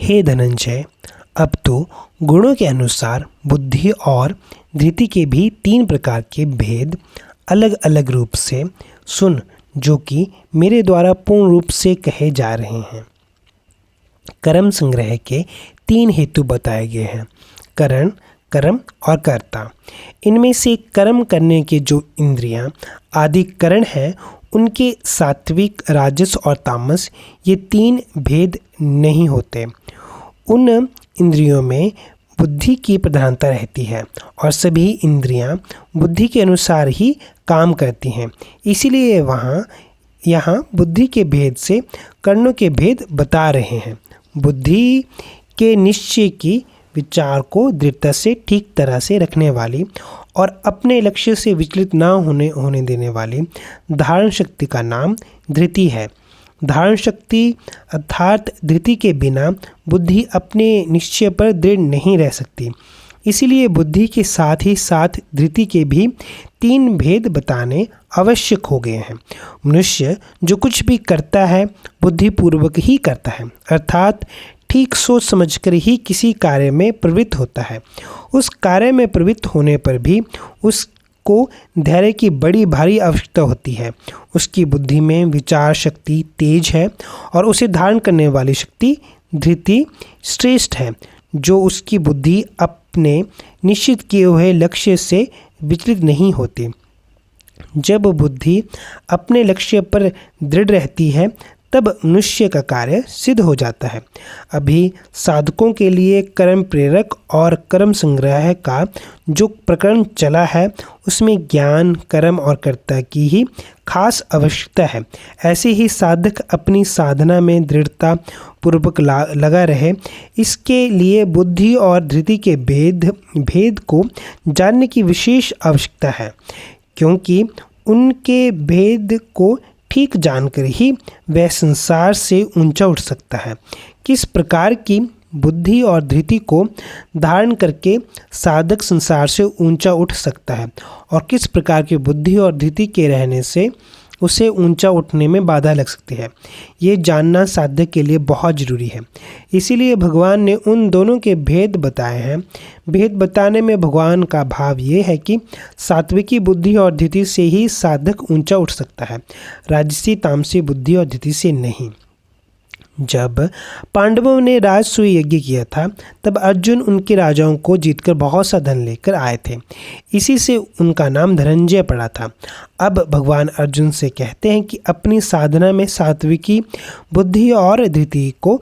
हे धनंजय, अब तो गुणों के अनुसार बुद्धि और धृति के भी 3 प्रकार के भेद अलग अलग रूप से सुन, जो कि मेरे द्वारा पूर्ण रूप से कहे जा रहे हैं। कर्म संग्रह के 3 हेतु बताए गए हैं: करण, कर्म और कर्ता। इनमें से कर्म करने के जो इंद्रियां आदि करण हैं, उनके सात्विक, राजस और तामस ये 3 भेद नहीं होते। उन इंद्रियों में बुद्धि की प्रधानता रहती है और सभी इंद्रियां बुद्धि के अनुसार ही काम करती हैं। इसीलिए यहाँ बुद्धि के भेद से कर्णों के भेद बता रहे हैं। बुद्धि के निश्चय की विचार को दृढ़ता से ठीक तरह से रखने वाली और अपने लक्ष्य से विचलित ना होने देने वाली धारण शक्ति का नाम धृति है। धारण शक्ति अर्थात धृति के बिना बुद्धि अपने निश्चय पर दृढ़ नहीं रह सकती। इसीलिए बुद्धि के साथ ही साथ धृति के भी 3 भेद बताने आवश्यक हो गए हैं। मनुष्य जो कुछ भी करता है बुद्धिपूर्वक ही करता है, अर्थात ठीक सोच समझकर ही किसी कार्य में प्रवृत्त होता है। उस कार्य में प्रवृत्त होने पर भी उसको धैर्य की बड़ी भारी आवश्यकता होती है। उसकी बुद्धि में विचार शक्ति तेज है और उसे धारण करने वाली शक्ति धृति श्रेष्ठ है, जो उसकी बुद्धि अपने निश्चित किए हुए लक्ष्य से विचलित नहीं होती। जब बुद्धि अपने लक्ष्य पर दृढ़ रहती है तब मनुष्य का कार्य सिद्ध हो जाता है। अभी साधकों के लिए कर्म प्रेरक और कर्म संग्रह का जो प्रकरण चला है, उसमें ज्ञान, कर्म और कर्ता की ही खास आवश्यकता है। ऐसे ही साधक अपनी साधना में दृढ़ता पूर्वक लगा रहे, इसके लिए बुद्धि और धृति के भेद को जानने की विशेष आवश्यकता है, क्योंकि उनके भेद को ठीक जानकर ही वह संसार से ऊंचा उठ सकता है। किस प्रकार की बुद्धि और धृति को धारण करके साधक संसार से ऊंचा उठ सकता है और किस प्रकार की बुद्धि और धृति के रहने से उसे ऊंचा उठने में बाधा लग सकती है, ये जानना साधक के लिए बहुत ज़रूरी है। इसीलिए भगवान ने उन दोनों के भेद बताए हैं। भेद बताने में भगवान का भाव ये है कि सात्विकी बुद्धि और धृति से ही साधक ऊंचा उठ सकता है, राजसी तामसी बुद्धि और धृति से नहीं। जब पांडवों ने राजसूय यज्ञ किया था, तब अर्जुन उनके राजाओं को जीतकर बहुत सा धन लेकर आए थे। इसी से उनका नाम धनंजय पड़ा था। अब भगवान अर्जुन से कहते हैं कि अपनी साधना में सात्विकी बुद्धि और धृति को